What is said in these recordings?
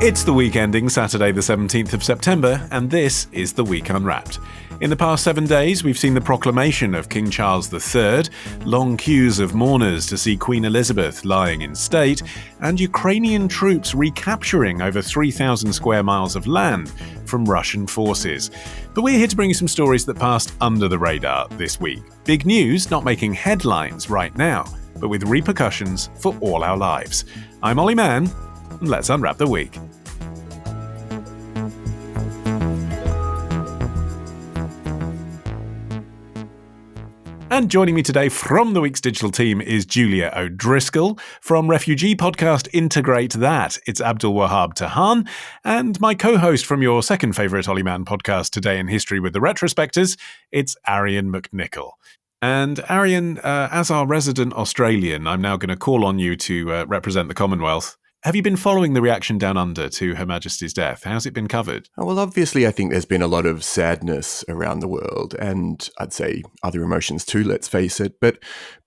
It's the week ending Saturday the 17th of September, and this is The Week Unwrapped. In the past 7 days, we've seen the proclamation of King Charles III, long queues of mourners to see Queen Elizabeth lying in state, and Ukrainian troops recapturing over 3,000 square miles of land from Russian forces. But we're here to bring you some stories that passed under the radar this week. Big news not making headlines right now, but with repercussions for all our lives. I'm Olly Mann, and let's unwrap the week. And joining me today from the week's digital team is Julia O'Driscoll. From refugee podcast Integrate That, it's Abdulwahab Tahhan. And my co-host from your second favourite Olly Mann podcast, Today in History with the Retrospectors, it's Arion McNicoll. And Arion, as our resident Australian, I'm now going to call on you to represent the Commonwealth. Have you been following the reaction down under to Her Majesty's death? How's it been covered? Well, obviously, I think there's been a lot of sadness around the world, and I'd say other emotions too, let's face it. But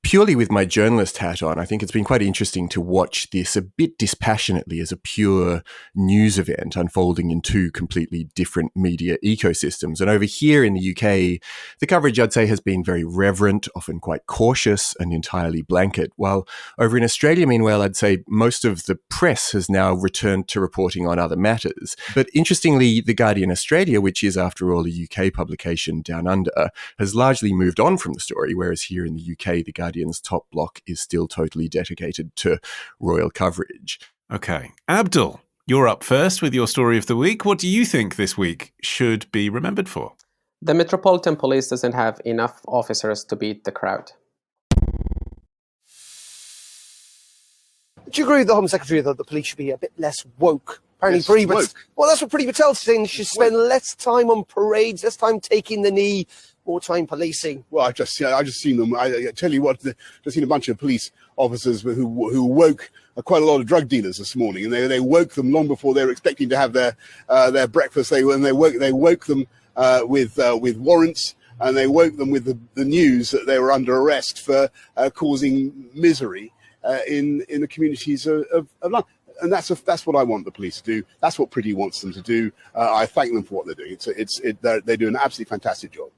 purely with my journalist hat on, I think it's been quite interesting to watch this a bit dispassionately as a pure news event unfolding in two completely different media ecosystems. And over here in the UK, the coverage, I'd say, has been very reverent, often quite cautious and entirely blanket. While over in Australia, meanwhile, I'd say most of the press has now returned to reporting on other matters. But interestingly, The Guardian Australia, which is after all a UK publication down under, has largely moved on from the story, whereas here in the UK, The Guardian's top block is still totally dedicated to royal coverage. Okay. Abdul, you're up first with your story of the week. What do you think this week should be remembered for? The Metropolitan Police doesn't have enough officers to beat the crowd. Do you agree with the Home Secretary that the police should be a bit less woke? Apparently, well, that's what Priti Patel's saying. They should spend less time on parades, less time taking the knee, more time policing. Well, I just seen them. I tell you what, just seen a bunch of police officers who woke quite a lot of drug dealers this morning, and they woke them long before they were expecting to have their breakfast. They woke them with warrants. And they woke them with the news that they were under arrest for causing misery in the communities of London. And that's what I want the police to do. That's what Priti wants them to do. I thank them for what they're doing. They do an absolutely fantastic job.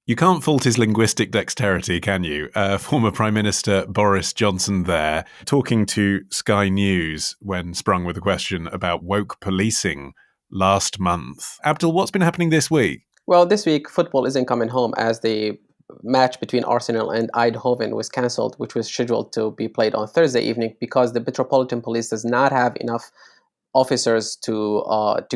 You can't fault his linguistic dexterity, can you? Former Prime Minister Boris Johnson there, talking to Sky News when sprung with a question about woke policing last month. Abdul, what's been happening this week? Well, this week, football isn't coming home as the match between Arsenal and Eindhoven was cancelled, which was scheduled to be played on Thursday evening because the Metropolitan Police does not have enough officers to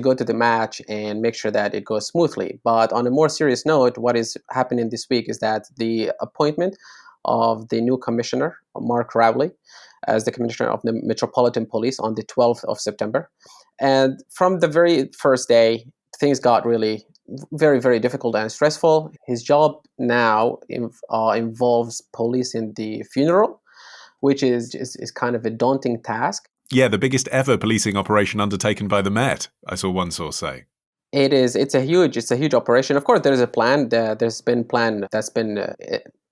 go to the match and make sure that it goes smoothly. But on a more serious note, what is happening this week is that the appointment of the new commissioner, Mark Rowley, as the commissioner of the Metropolitan Police on the 12th of September. And from the very first day, things got really very, very difficult and stressful. His job now involves policing the funeral, which is kind of a daunting task. Yeah, the biggest ever policing operation undertaken by the Met, I saw one source say. It is. It's a huge operation. Of course, there is a plan. There's been a plan that's been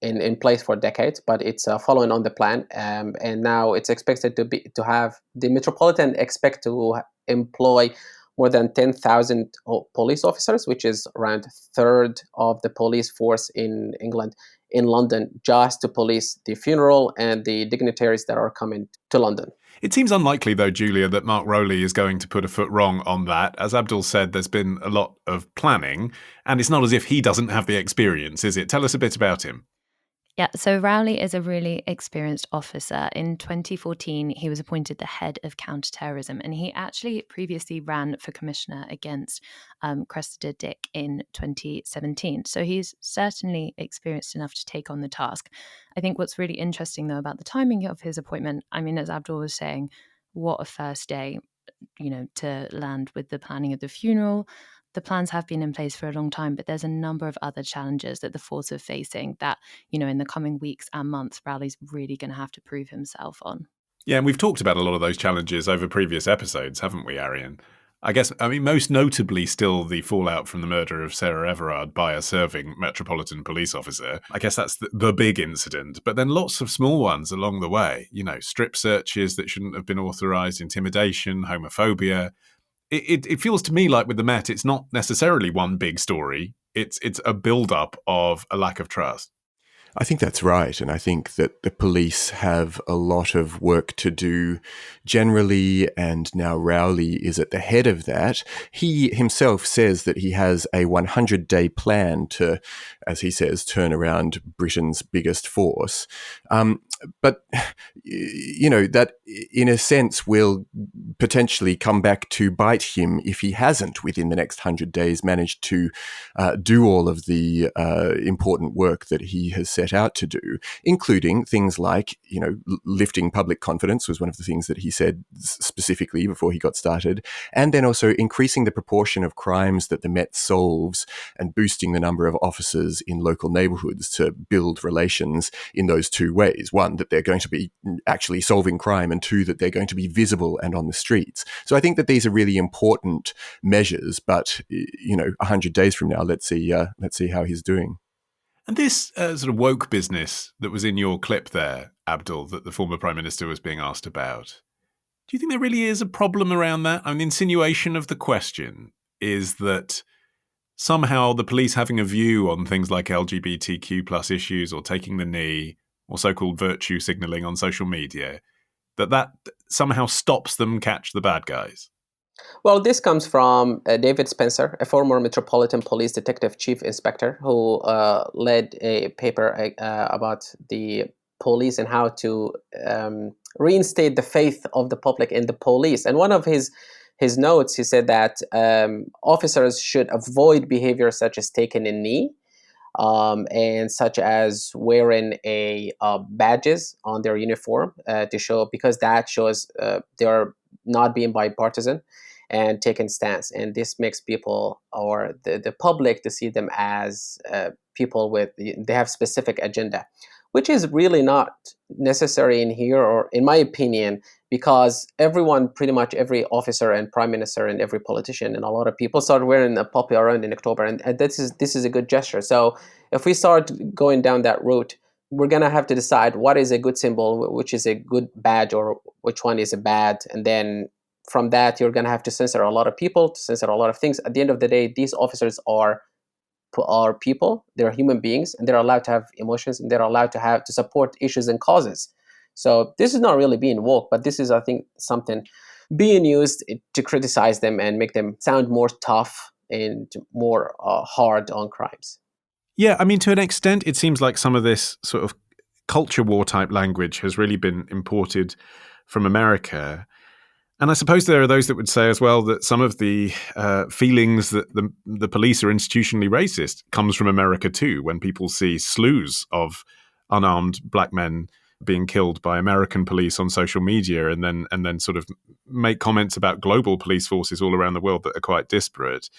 in place for decades, but it's following on the plan. And now it's expected to have the Metropolitan expect to employ more than 10,000 police officers, which is around a third of the police force in England, in London, just to police the funeral and the dignitaries that are coming to London. It seems unlikely, though, Julia, that Mark Rowley is going to put a foot wrong on that. As Abdul said, there's been a lot of planning, and it's not as if he doesn't have the experience, is it? Tell us a bit about him. Yeah, so Rowley is a really experienced officer. In 2014, he was appointed the head of counterterrorism, and he actually previously ran for commissioner against Cressida Dick in 2017. So he's certainly experienced enough to take on the task. I think what's really interesting, though, about the timing of his appointment, I mean, as Abdul was saying, what a first day, to land with the planning of the funeral. The plans have been in place for a long time, but there's a number of other challenges that the force are facing that, in the coming weeks and months, Rowley's really going to have to prove himself on. Yeah, and we've talked about a lot of those challenges over previous episodes, haven't we, Arion? I guess, most notably still the fallout from the murder of Sarah Everard by a serving Metropolitan Police officer. I guess that's the big incident. But then lots of small ones along the way, strip searches that shouldn't have been authorised, intimidation, homophobia. It feels to me like with the Met, it's not necessarily one big story. It's a build-up of a lack of trust. I think that's right. And I think that the police have a lot of work to do generally, and now Rowley is at the head of that. He himself says that he has a 100-day plan to, as he says, turn around Britain's biggest force. But, that in a sense will potentially come back to bite him if he hasn't, within the next 100 days, managed to do all of the important work that he has set out to do, including things like, lifting public confidence was one of the things that he said specifically before he got started, and then also increasing the proportion of crimes that the Met solves and boosting the number of officers in local neighbourhoods to build relations in those two ways. One, that they're going to be actually solving crime, and two, that they're going to be visible and on the streets. So I think that these are really important measures, but 100 days from now, let's see how he's doing. And this sort of woke business that was in your clip there, Abdul, that the former Prime Minister was being asked about, do you think there really is a problem around that? The insinuation of the question is that somehow the police having a view on things like LGBTQ plus issues or taking the knee or so-called virtue signalling on social media, that somehow stops them catch the bad guys. Well, this comes from David Spencer, a former Metropolitan Police Detective Chief Inspector who led a paper about the police and how to reinstate the faith of the public in the police. And one of his notes, he said that officers should avoid behavior such as taking a knee, and such as wearing badges on their uniform to show, because that shows they're not being bipartisan and taking stance. And this makes people, or the public, to see them as people they have specific agenda, which is really not necessary in here, or in my opinion, because pretty much every officer and prime minister and every politician and a lot of people started wearing a poppy around in October, and this is a good gesture. So if we start going down that route, we're gonna have to decide what is a good symbol, which is a good badge, or which one is a bad, and then from that you're gonna have to censor a lot of people, to censor a lot of things. At the end of the day, these officers are people, they're human beings, and they're allowed to have emotions, and they're allowed to support issues and causes. So this is not really being woke, but this is, I think, something being used to criticize them and make them sound more tough and more hard on crimes. Yeah, to an extent, it seems like some of this sort of culture war type language has really been imported from America. And I suppose there are those that would say as well that some of the feelings that the police are institutionally racist comes from America too, when people see slews of unarmed black men being killed by American police on social media, and then sort of make comments about global police forces all around the world that are quite disparate.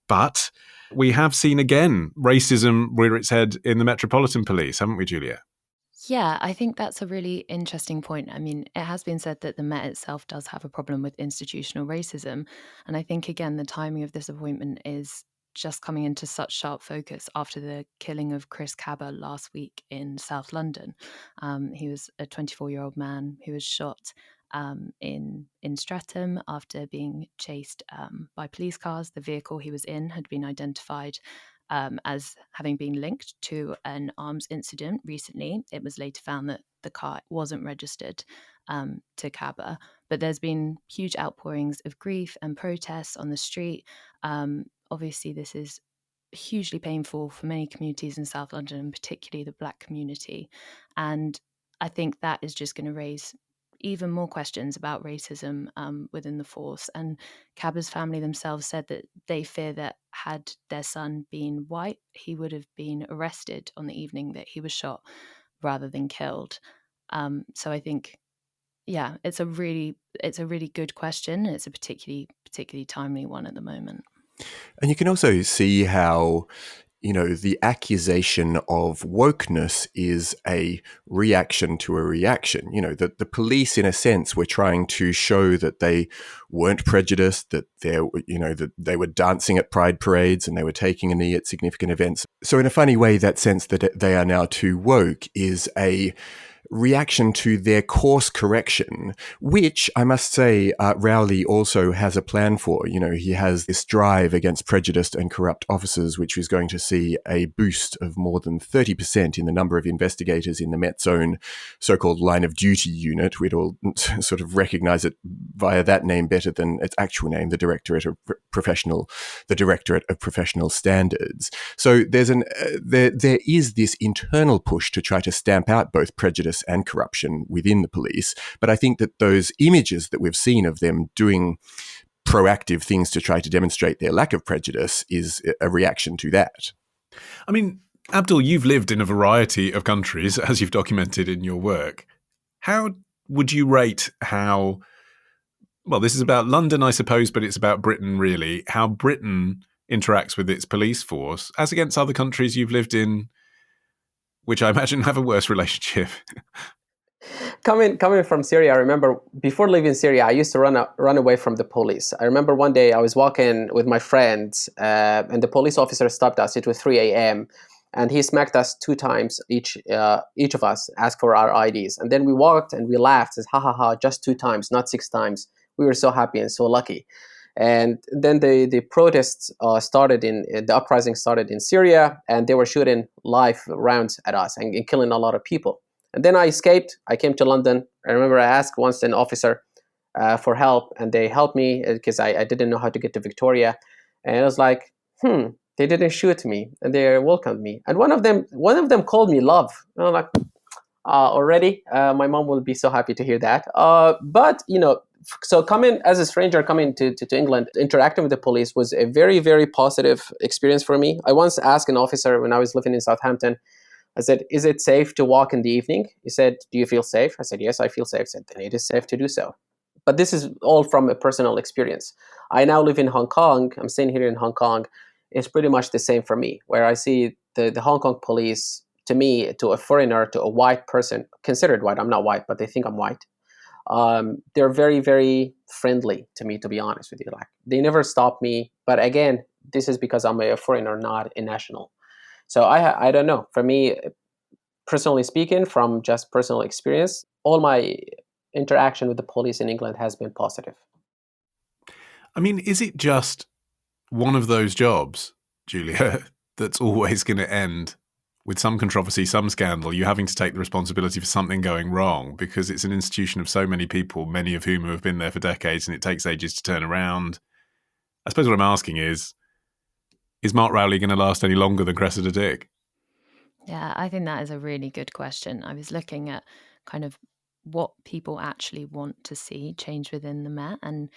But we have seen again racism rear its head in the Metropolitan Police, haven't we, Julia? Yeah, I think that's a really interesting point. It has been said that the Met itself does have a problem with institutional racism. And I think, again, the timing of this appointment is just coming into such sharp focus after the killing of Chris Cabba last week in South London. He was a 24-year-old man who was shot in Streatham after being chased by police cars. The vehicle he was in had been identified as having been linked to an arms incident recently. It was later found that the car wasn't registered to Cabba, but there's been huge outpourings of grief and protests on the street. Obviously, this is hugely painful for many communities in South London, and particularly the Black community. And I think that is just going to raise even more questions about racism within the force. And Cabba's family themselves said that they fear that had their son been white, he would have been arrested on the evening that he was shot rather than killed. So I think, yeah, it's a really good question. It's a particularly timely one at the moment. And you can also see how the accusation of wokeness is a reaction to a reaction. That the police, in a sense, were trying to show that they weren't prejudiced, that that they were dancing at pride parades and they were taking a knee at significant events. So in a funny way, that sense that they are now too woke is a reaction to their course correction, which I must say Rowley also has a plan for. He has this drive against prejudiced and corrupt officers, which is going to see a boost of more than 30% in the number of investigators in the Met Zone so-called line of duty unit. We'd all sort of recognize it via that name better than its actual name, the Directorate of Professional Standards. So there is this internal push to try to stamp out both prejudice and corruption within the police. But I think that those images that we've seen of them doing proactive things to try to demonstrate their lack of prejudice is a reaction to that. I mean, Abdul, you've lived in a variety of countries, as you've documented in your work. How would you rate well, this is about London, I suppose, but it's about Britain, really, how Britain interacts with its police force as against other countries you've lived in, which I imagine have a worse relationship? Coming from Syria, I remember before leaving Syria, I used to run away from the police. I remember one day I was walking with my friends, and the police officer stopped us. It was 3 a.m. and he smacked us 2 times each of us, asked for our IDs, and then we walked and we laughed, says, "Ha ha ha! Just 2 times, not 6 times." We were so happy and so lucky. And then the protests the uprising started in Syria, and they were shooting live rounds at us and killing a lot of people. And then I escaped. I came to London. I remember I asked once an officer for help, and they helped me because I didn't know how to get to Victoria. And I was like, they didn't shoot me, and they welcomed me. And one of them called me love. And I'm like, already, my mom will be so happy to hear that. But so coming as a stranger coming to England, interacting with the police was a very, very positive experience for me. I once asked an officer when I was living in Southampton, I said, "Is it safe to walk in the evening?" He said, "Do you feel safe?" I said, "Yes, I feel safe." He said, "Then it is safe to do so." But this is all from a personal experience. I now live in Hong Kong. I'm staying here in Hong Kong. It's pretty much the same for me, where I see the Hong Kong police, to me, to a foreigner, to a white person, considered white, I'm not white, but they think I'm white. They're very, very friendly to me, to be honest with you. Like, they never stop me. But again, this is because I'm a foreigner, not a national. So I don't know. For me, personally speaking, from just personal experience, all my interaction with the police in England has been positive. I mean, is it just one of those jobs, Julia, that's always going to end with some controversy, some scandal, you having to take the responsibility for something going wrong, because it's an institution of so many people, many of whom have been there for decades, and it takes ages to turn around? I suppose what I'm asking is Mark Rowley going to last any longer than Cressida Dick? Yeah, I think that is a really good question. I was looking at kind of what people actually want to see change within the Met, and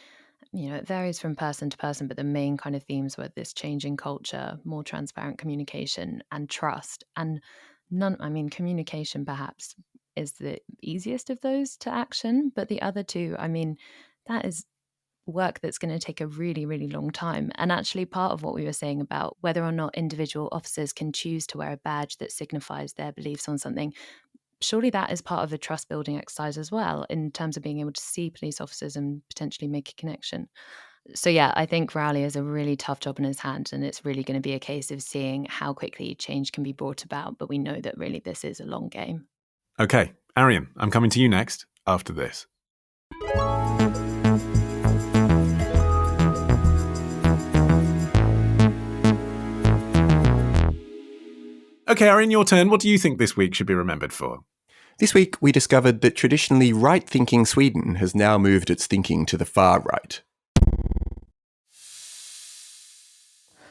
it varies from person to person, but the main kind of themes were this change in culture, more transparent communication, and trust. And communication perhaps is the easiest of those to action, but the other two, that is work that's going to take a really, really long time. And actually part of what we were saying about whether or not individual officers can choose to wear a badge that signifies their beliefs on something, surely that is part of a trust building exercise as well, in terms of being able to see police officers and potentially make a connection. So yeah, I think Rowley has a really tough job in his hands, and it's really going to be a case of seeing how quickly change can be brought about. But we know that really this is a long game. Okay, Arion, I'm coming to you next after this. Okay, Arion, your turn. What do you think this week should be remembered for? This week, we discovered that traditionally right-thinking Sweden has now moved its thinking to the far right.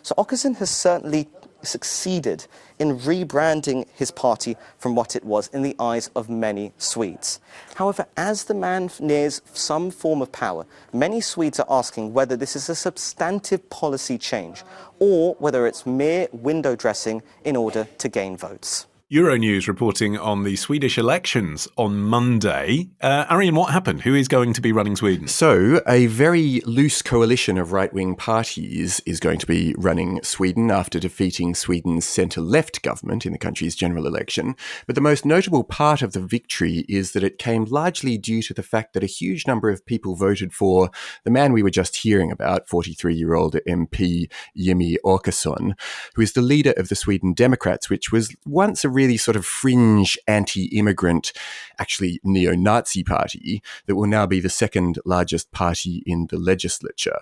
So Åkesson has certainly succeeded in rebranding his party from what it was in the eyes of many Swedes. However, as the man nears some form of power, many Swedes are asking whether this is a substantive policy change or whether it's mere window dressing in order to gain votes. Euronews reporting on the Swedish elections on Monday. Arion, what happened? Who is going to be running Sweden? So, a very loose coalition of right-wing parties is going to be running Sweden after defeating Sweden's centre-left government in the country's general election. But the most notable part of the victory is that it came largely due to the fact that a huge number of people voted for the man we were just hearing about, 43-year-old MP Jimmie Åkesson, who is the leader of the Sweden Democrats, which was once a really sort of fringe anti-immigrant, actually neo-Nazi party that will now be the second largest party in the legislature.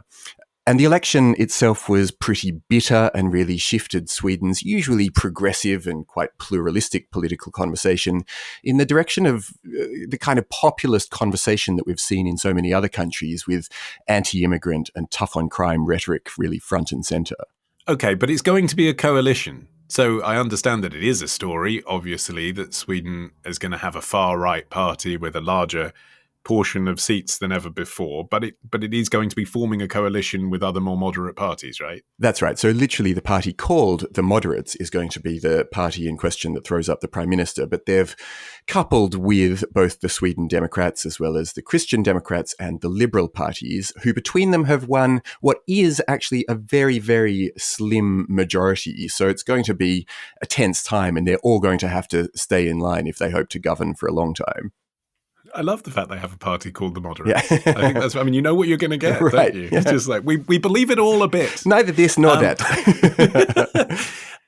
And the election itself was pretty bitter and really shifted Sweden's usually progressive and quite pluralistic political conversation in the direction of the kind of populist conversation that we've seen in so many other countries, with anti-immigrant and tough-on-crime rhetoric really front and centre. Okay, but it's going to be a coalition. So I understand that it is a story, obviously, that Sweden is going to have a far-right party with a larger portion of seats than ever before, but it is going to be forming a coalition with other more moderate parties, right? That's right. So literally the party called the Moderates is going to be the party in question that throws up the Prime Minister, but they've coupled with both the Sweden Democrats as well as the Christian Democrats and the Liberal parties, who between them have won what is actually a very, very slim majority. So it's going to be a tense time, and they're all going to have to stay in line if they hope to govern for a long time. I love the fact they have a party called the Moderates. Yeah. I think that's, you know what you're going to get, right, don't you? Yeah. It's just like, we believe it all a bit. Neither this nor that.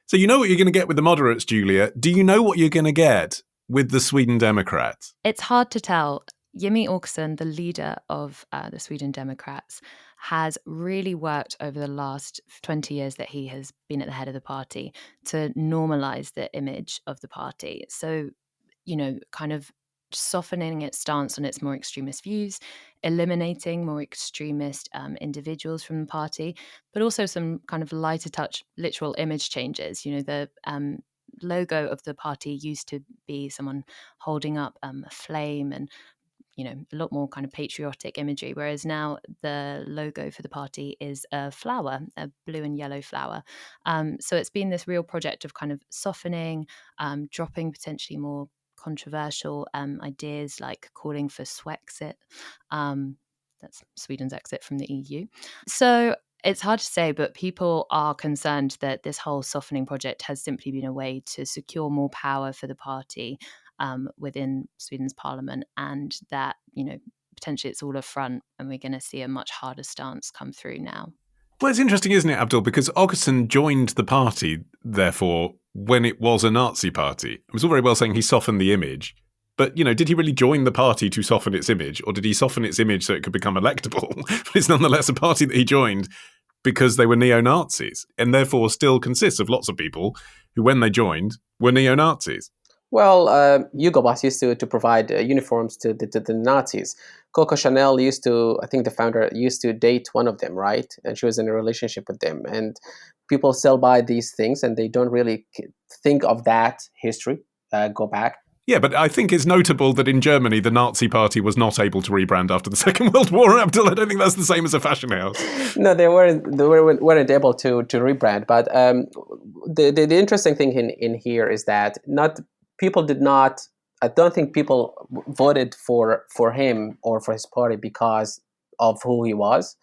So you know what you're going to get with the Moderates, Julia. Do you know what you're going to get with the Sweden Democrats? It's hard to tell. Jimmie Åkesson, the leader of the Sweden Democrats, has really worked over the last 20 years that he has been at the head of the party to normalise the image of the party. So, kind of softening its stance on its more extremist views, eliminating more extremist individuals from the party, but also some kind of lighter touch literal image changes. The logo of the party used to be someone holding up a flame and a lot more kind of patriotic imagery, whereas now the logo for the party is a flower, a blue and yellow flower. So it's been this real project of kind of softening, dropping potentially more controversial ideas like calling for Swexit. That's Sweden's exit from the EU. So it's hard to say, but people are concerned that this whole softening project has simply been a way to secure more power for the party within Sweden's parliament, and that, potentially it's all a front and we're going to see a much harder stance come through now. Well, it's interesting, isn't it, Abdul? Because Åkesson joined the party, therefore, when it was a Nazi party. It was all very well saying he softened the image, but, did he really join the party to soften its image, or did he soften its image so it could become electable? But it's nonetheless a party that he joined because they were neo-Nazis, and therefore still consists of lots of people who, when they joined, were neo-Nazis. Well, Hugo Boss used to provide uniforms to the Nazis. Coco Chanel I think the founder used to date one of them, right? And she was in a relationship with them. And people still buy these things and they don't really think of that history, go back. Yeah, but I think it's notable that in Germany, the Nazi party was not able to rebrand after the Second World War, Abdul. I don't think that's the same as a fashion house. No, they weren't able to rebrand. But the interesting thing in here is that I don't think people voted for him or for his party because of who he was,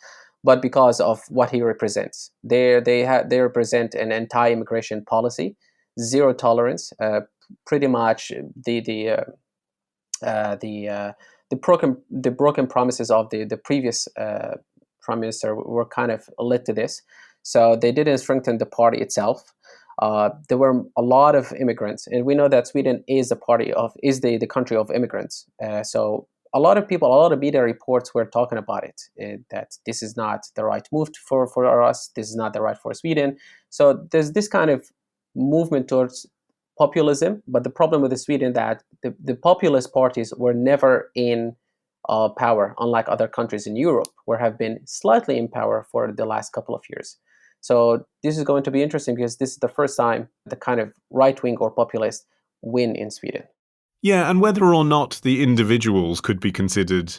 but because of what he represents. They represent an anti-immigration policy, zero tolerance. Pretty much the broken promises of the previous prime minister were kind of led to this. So they didn't strengthen the party itself. There were a lot of immigrants, and we know that Sweden is the country of immigrants. So a lot of media reports were talking about it, that this is not the right move for us. This is not the right for Sweden. So there's this kind of movement towards populism. But the problem with Sweden that the populist parties were never in power, unlike other countries in Europe, where have been slightly in power for the last couple of years. So this is going to be interesting because this is the first time the kind of right-wing or populist win in Sweden. Yeah, and whether or not the individuals could be considered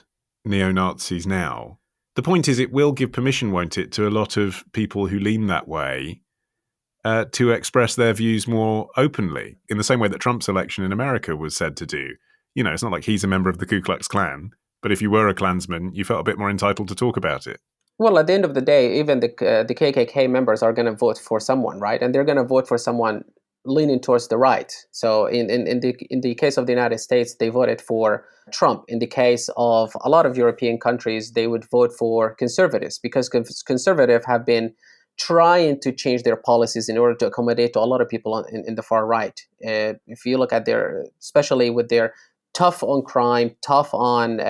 neo-Nazis now, the point is it will give permission, won't it, to a lot of people who lean that way to express their views more openly, in the same way that Trump's election in America was said to do. You know, it's not like he's a member of the Ku Klux Klan, but if you were a Klansman, you felt a bit more entitled to talk about it. Well, at the end of the day, even the KKK members are going to vote for someone, right? And they're going to vote for someone leaning towards the right. So in the case of the United States, they voted for Trump. In the case of a lot of European countries, they would vote for conservatives, because conservatives have been trying to change their policies in order to accommodate to a lot of people in the far right. If you look at especially with their tough on crime, tough on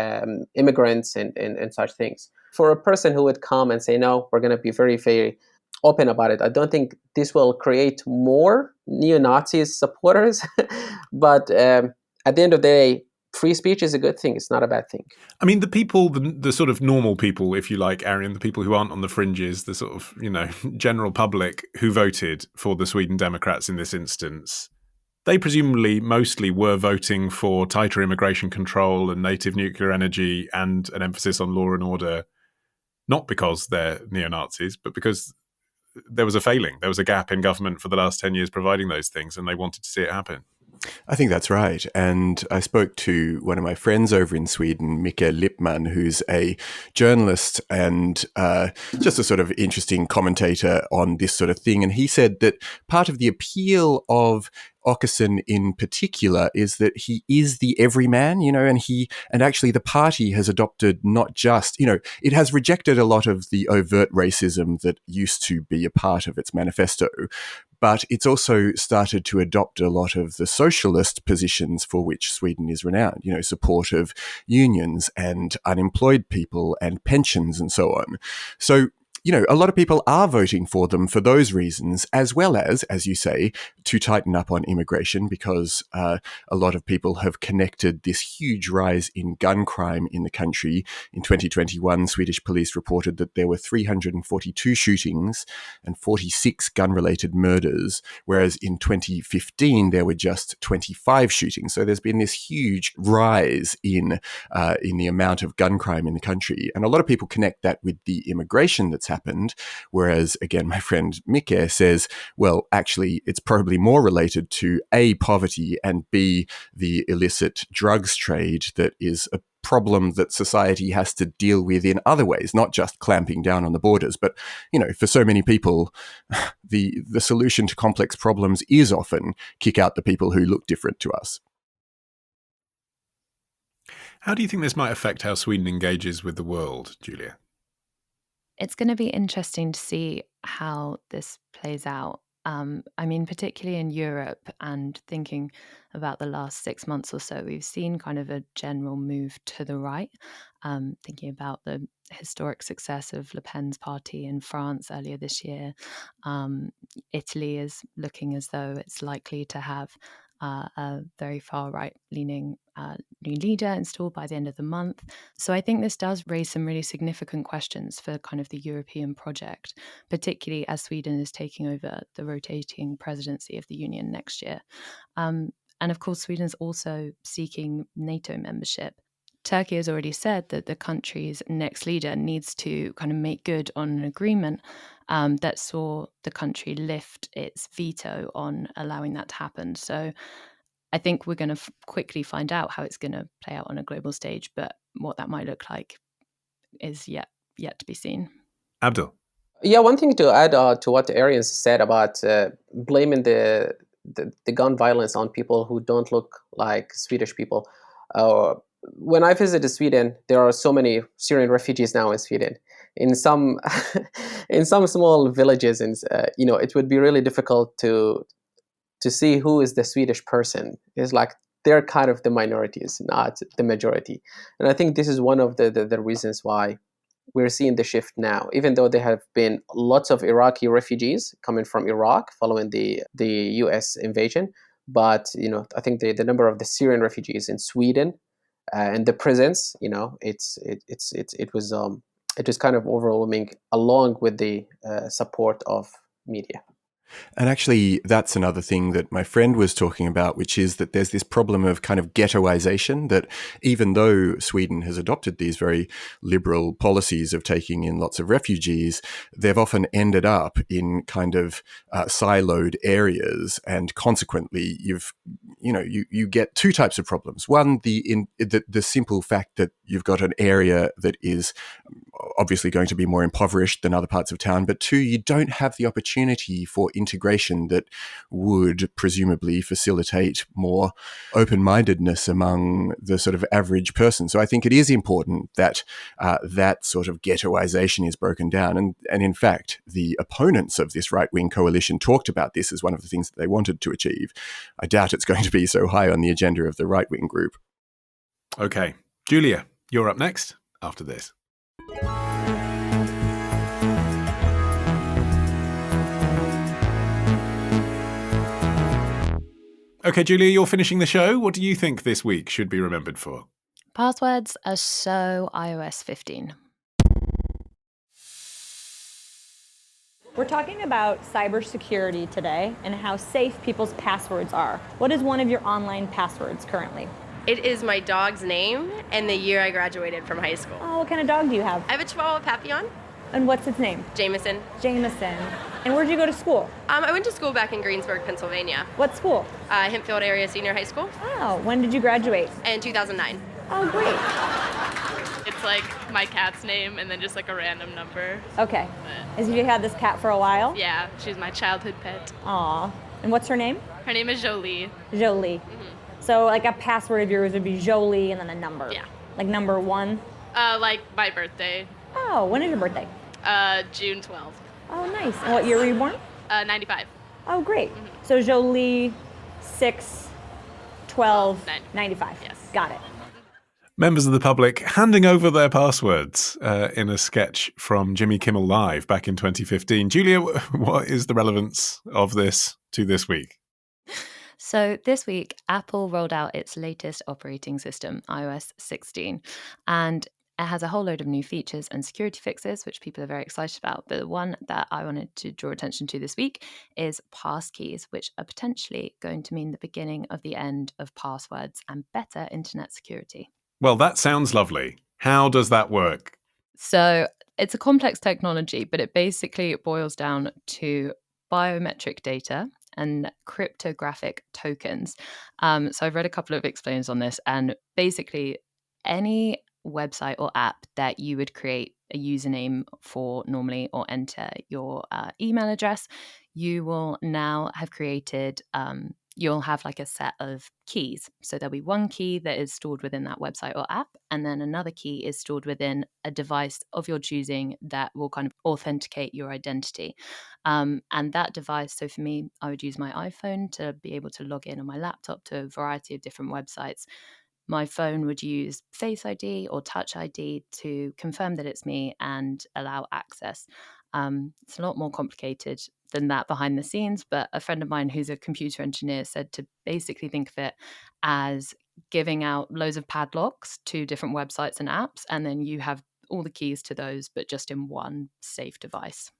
immigrants and such things. For a person who would come and say, no, we're going to be very, very open about it, I don't think this will create more neo-Nazi supporters. But at the end of the day, free speech is a good thing. It's not a bad thing. I mean, the people, the sort of normal people, if you like, Arion, the people who aren't on the fringes, the sort of, general public who voted for the Sweden Democrats in this instance, they presumably mostly were voting for tighter immigration control and native nuclear energy and an emphasis on law and order, not because they're neo-Nazis, but because there was a failing. There was a gap in government for the last 10 years providing those things, and they wanted to see it happen. I think that's right. And I spoke to one of my friends over in Sweden, Olly Mann, who's a journalist and just a sort of interesting commentator on this sort of thing. And he said that part of the appeal of Åkesson in particular is that he is the everyman, and actually the party has adopted not just, it has rejected a lot of the overt racism that used to be a part of its manifesto, but it's also started to adopt a lot of the socialist positions for which Sweden is renowned, support of unions and unemployed people and pensions and so on. So, a lot of people are voting for them for those reasons, as well as you say, to tighten up on immigration, because a lot of people have connected this huge rise in gun crime in the country. In 2021, Swedish police reported that there were 342 shootings and 46 gun-related murders, whereas in 2015, there were just 25 shootings. So there's been this huge rise in the amount of gun crime in the country. And a lot of people connect that with the immigration that's happened, whereas again my friend Mike says, well, actually it's probably more related to A, poverty, and B, the illicit drugs trade that is a problem that society has to deal with in other ways, not just clamping down on the borders. But, for so many people, the solution to complex problems is often kick out the people who look different to us. How do you think this might affect how Sweden engages with the world, Julia? It's going to be interesting to see how this plays out. Particularly in Europe, and thinking about the last 6 months or so, we've seen kind of a general move to the right. Thinking about the historic success of Le Pen's party in France earlier this year. Italy is looking as though it's likely to have a very far right-leaning new leader installed by the end of the month. So I think this does raise some really significant questions for kind of the European project, particularly as Sweden is taking over the rotating presidency of the Union next year. And of course, Sweden's also seeking NATO membership. Turkey has already said that the country's next leader needs to kind of make good on an agreement that saw the country lift its veto on allowing that to happen. So I think we're going to quickly find out how it's going to play out on a global stage, but what that might look like is yet to be seen. Abdul? Yeah, one thing to add to what Arion said about blaming the gun violence on people who don't look like Swedish people. When I visited Sweden, there are so many Syrian refugees now in Sweden. In some in some small villages, and it would be really difficult to see who is the Swedish person. It's like they're kind of the minorities, not the majority. And I think this is one of the reasons why we're seeing the shift now, even though there have been lots of Iraqi refugees coming from Iraq following the U.S. invasion. But I think the number of the Syrian refugees in Sweden and the prisons, it was kind of overwhelming, along with the support of media. And actually, that's another thing that my friend was talking about, which is that there's this problem of kind of ghettoization, that even though Sweden has adopted these very liberal policies of taking in lots of refugees, they've often ended up in kind of siloed areas. And consequently, you get two types of problems. One, the simple fact that you've got an area that is obviously going to be more impoverished than other parts of town, but two, you don't have the opportunity for integration that would presumably facilitate more open-mindedness among the sort of average person. So I think it is important that that sort of ghettoization is broken down. And in fact, the opponents of this right-wing coalition talked about this as one of the things that they wanted to achieve. I doubt it's going to be so high on the agenda of the right-wing group. Okay. Julia, you're up next after this. Okay, Julia, you're finishing the show. What do you think this week should be remembered for? Passwords are so iOS 15. We're talking about cybersecurity today and how safe people's passwords are. What is one of your online passwords currently? It is my dog's name and the year I graduated from high school. Oh, what kind of dog do you have? I have a Chihuahua Papillon. And what's its name? Jameson. Jameson. And where'd you go to school? I went to school back in Greensburg, Pennsylvania. What school? Hempfield Area Senior High School. Oh, when did you graduate? In 2009. Oh, great. It's like my cat's name and then just like a random number. Okay. Has you had this cat for a while? Yeah, she's my childhood pet. Aw. And what's her name? Her name is Jolie. Jolie. Mm-hmm. So like a password of yours would be Jolie and then a number. Yeah. Like number 1? Like my birthday. Oh, when is your birthday? June 12th. Oh, nice. And what year were you born? 95. Oh, great. Mm-hmm. So Jolie, 6, 12, 95. Yes. Got it. Members of the public handing over their passwords in a sketch from Jimmy Kimmel Live back in 2015. Julia, what is the relevance of this to this week? So this week, Apple rolled out its latest operating system, iOS 16, and it has a whole load of new features and security fixes, which people are very excited about. But the one that I wanted to draw attention to this week is passkeys, which are potentially going to mean the beginning of the end of passwords and better internet security. Well, that sounds lovely. How does that work? So it's a complex technology, but it basically boils down to biometric data and cryptographic tokens. So I've read a couple of explainers on this, and basically any website or app that you would create a username for normally or enter your email address, you will now have created you'll have like a set of keys. So there'll be one key that is stored within that website or app, and then another key is stored within a device of your choosing that will kind of authenticate your identity. And that device, so for me, I would use my iPhone to be able to log in on my laptop to a variety of different websites. My phone would use Face ID or Touch ID to confirm that it's me and allow access. It's a lot more complicated than that behind the scenes, but a friend of mine who's a computer engineer said to basically think of it as giving out loads of padlocks to different websites and apps, and then you have all the keys to those, but just in one safe device.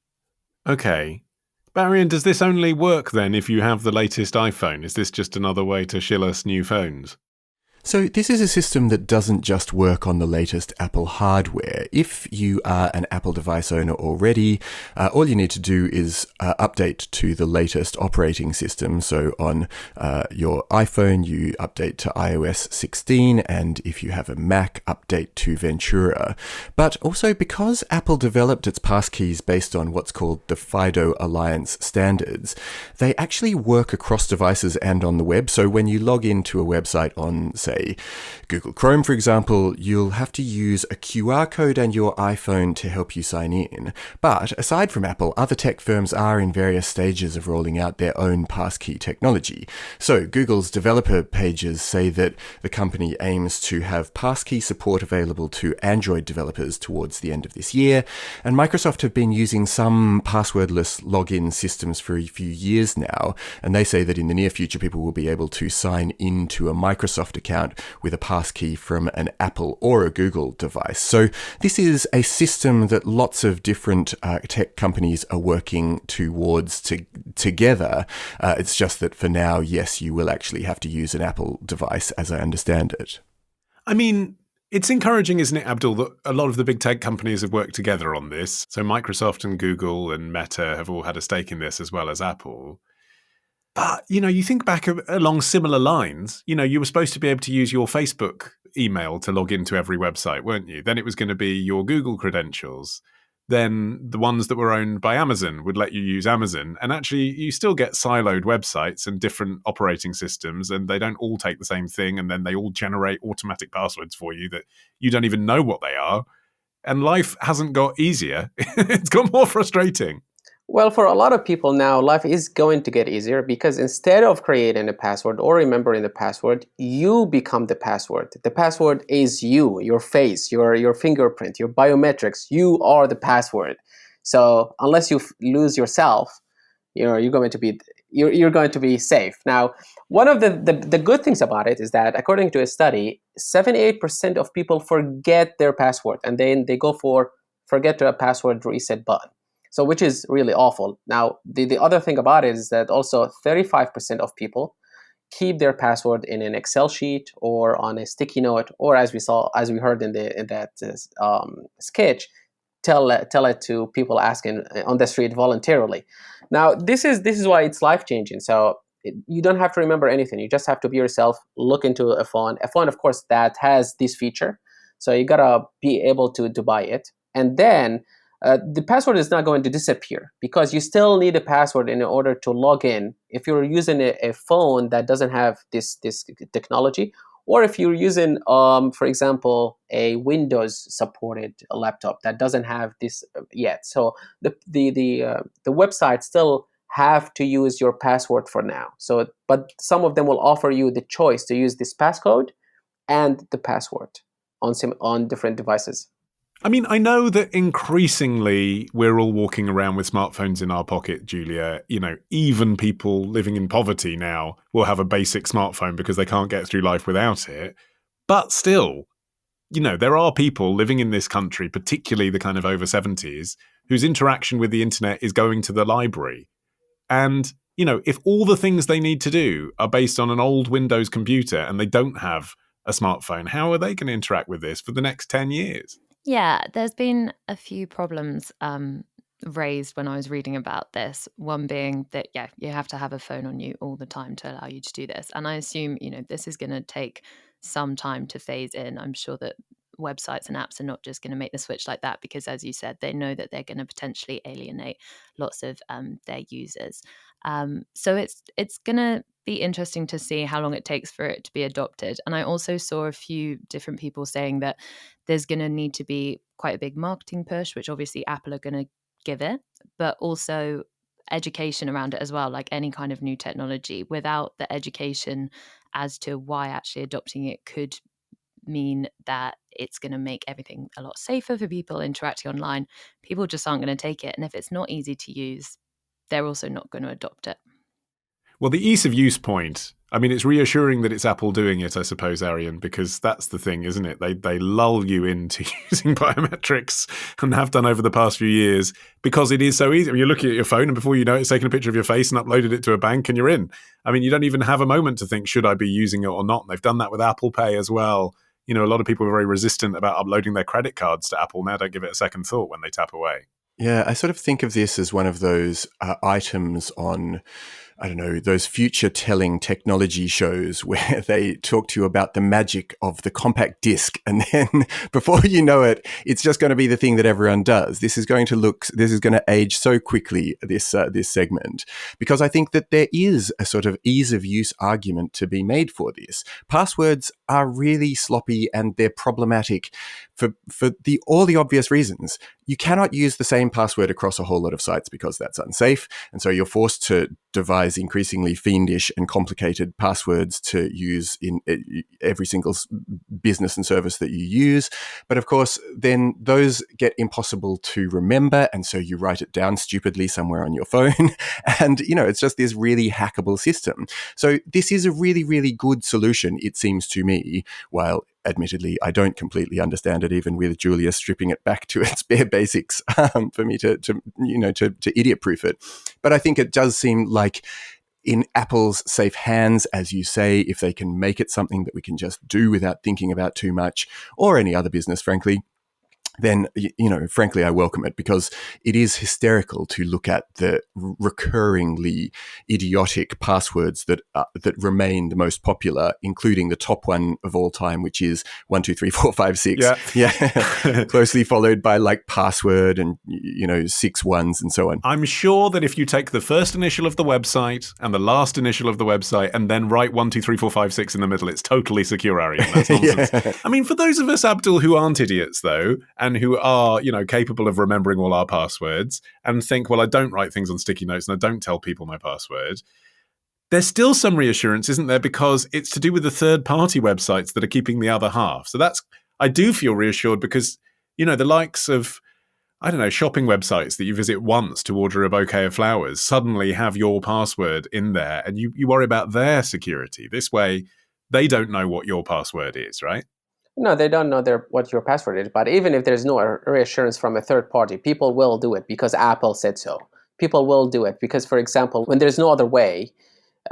Okay. Arion, does this only work then if you have the latest iPhone? Is this just another way to shill us new phones? So this is a system that doesn't just work on the latest Apple hardware. If you are an Apple device owner already, all you need to do is update to the latest operating system. So on your iPhone, you update to iOS 16, and if you have a Mac, update to Ventura. But also because Apple developed its passkeys based on what's called the FIDO Alliance standards, they actually work across devices and on the web. So when you log into a website on, say, Google Chrome, for example, you'll have to use a QR code and your iPhone to help you sign in. But aside from Apple, other tech firms are in various stages of rolling out their own passkey technology. So Google's developer pages say that the company aims to have passkey support available to Android developers towards the end of this year, and Microsoft have been using some passwordless login systems for a few years now, and they say that in the near future people will be able to sign into a Microsoft account account with a passkey from an Apple or a Google device. So this is a system that lots of different tech companies are working towards together. It's just that for now, yes, you will actually have to use an Apple device, as I understand it. I mean, it's encouraging, isn't it, Abdul, that a lot of the big tech companies have worked together on this. So Microsoft and Google and Meta have all had a stake in this, as well as Apple. But, you think back along similar lines, you were supposed to be able to use your Facebook email to log into every website, weren't you? Then it was going to be your Google credentials. Then the ones that were owned by Amazon would let you use Amazon. And actually, you still get siloed websites and different operating systems, and they don't all take the same thing. And then they all generate automatic passwords for you that you don't even know what they are. And life hasn't got easier. It's got more frustrating. Well, for a lot of people now, life is going to get easier because instead of creating a password or remembering the password, you become the password. The password is you, your face, your fingerprint, your biometrics. You are the password. So unless you lose yourself, you're going to be safe. Now, one of the good things about it is that according to a study, 78% of people forget their password, and then they go for forget the password reset button. So which is really awful. Now, the other thing about it is that also 35% of people keep their password in an Excel sheet or on a sticky note, or as we heard in that sketch, tell it to people asking on the street voluntarily. Now, this is why it's life changing. So you don't have to remember anything. You just have to be yourself. Look into a phone, of course, that has this feature. So you gotta be able to buy it, and then. The password is not going to disappear because you still need a password in order to log in. If you're using a phone that doesn't have this technology, or if you're using, for example, a Windows-supported laptop that doesn't have this yet, so the website still have to use your password for now. So, but some of them will offer you the choice to use this passcode and the password on different devices. I mean, I know that increasingly we're all walking around with smartphones in our pocket, Julia. Even people living in poverty now will have a basic smartphone because they can't get through life without it. But still, there are people living in this country, particularly the kind of over 70s, whose interaction with the internet is going to the library. And, if all the things they need to do are based on an old Windows computer and they don't have a smartphone, how are they going to interact with this for the next 10 years? Yeah, there's been a few problems raised when I was reading about this. One being that, you have to have a phone on you all the time to allow you to do this. And I assume, this is going to take some time to phase in. I'm sure that websites and apps are not just going to make the switch like that because, as you said, they know that they're going to potentially alienate lots of their users. So it's going to be interesting to see how long it takes for it to be adopted. And I also saw a few different people saying that there's going to need to be quite a big marketing push, which obviously Apple are going to give it, but also education around it as well, like any kind of new technology. Without the education as to why actually adopting it could mean that it's going to make everything a lot safer for people interacting online, people just aren't going to take it. And if it's not easy to use, they're also not going to adopt it. Well, the ease of use point, I mean, it's reassuring that it's Apple doing it, I suppose, Arion, because that's the thing, isn't it? They lull you into using biometrics and have done over the past few years because it is so easy. I mean, you're looking at your phone and before you know it, it's taken a picture of your face and uploaded it to a bank and you're in. I mean, you don't even have a moment to think, should I be using it or not? And they've done that with Apple Pay as well. A lot of people are very resistant about uploading their credit cards to Apple now. Don't give it a second thought when they tap away. Yeah, I sort of think of this as one of those items on, I don't know, those future-telling technology shows where they talk to you about the magic of the compact disc, and then before you know it, it's just going to be the thing that everyone does. This is going to age so quickly, this segment, because I think that there is a sort of ease of use argument to be made for this. Passwords are really sloppy and they're problematic for all the obvious reasons. You cannot use the same password across a whole lot of sites because that's unsafe, and so you're forced to devise devise increasingly fiendish and complicated passwords to use in every single business and service that you use. But of course, then those get impossible to remember. And so you write it down stupidly somewhere on your phone. And, it's just this really hackable system. So this is a really, really good solution, it seems to me, while admittedly, I don't completely understand it, even with Julia stripping it back to its bare basics for me to idiot-proof it. But I think it does seem like in Apple's safe hands, as you say, if they can make it something that we can just do without thinking about too much, or any other business, frankly, then, frankly, I welcome it, because it is hysterical to look at the recurringly idiotic passwords that remain the most popular, including the top one of all time, which is 123456. Yeah. Closely followed by like password and, 6 ones and so on. I'm sure that if you take the first initial of the website and the last initial of the website and then write 123456 in the middle, it's totally secure, Arion. That's nonsense. Yeah. I mean, for those of us, Abdul, who aren't idiots, though, and who are, capable of remembering all our passwords and think, well, I don't write things on sticky notes and I don't tell people my password, there's still some reassurance, isn't there? Because it's to do with the third-party websites that are keeping the other half. So I do feel reassured because, the likes of, I don't know, shopping websites that you visit once to order a bouquet of flowers suddenly have your password in there, and you worry about their security. This way, they don't know what your password is, right? No, they don't know what your password is. But even if there's no reassurance from a third party, people will do it because Apple said so. People will do it because, for example, when there's no other way,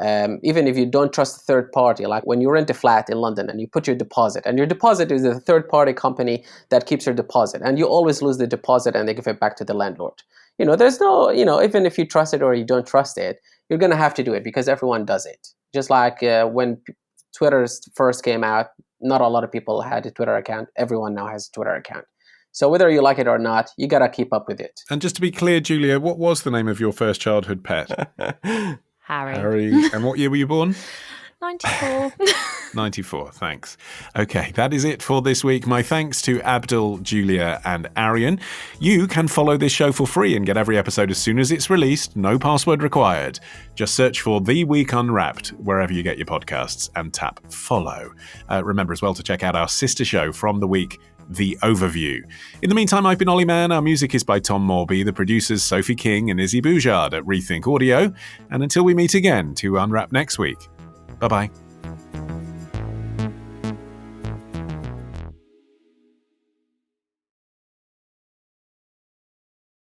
even if you don't trust a third party, like when you rent a flat in London and you put your deposit, and your deposit is a third party company that keeps your deposit, and you always lose the deposit and they give it back to the landlord. There's no, even if you trust it or you don't trust it, you're going to have to do it because everyone does it. Just like when Twitter first came out, not a lot of people had a Twitter account. Everyone now has a Twitter account. So whether you like it or not, you got to keep up with it. And just to be clear, Julia, what was the name of your first childhood pet? Harry. And what year were you born? 94. 94, thanks. Okay, that is it for this week. My thanks to Abdul, Julia, and Arion. You can follow this show for free and get every episode as soon as it's released. No password required. Just search for The Week Unwrapped wherever you get your podcasts and tap follow. Remember as well to check out our sister show from the week, The Overview. In the meantime, I've been Olly Mann. Our music is by Tom Morby, the producers Sophie King and Izzy Boujard at Rethink Audio. And until we meet again to unwrap next week, bye-bye.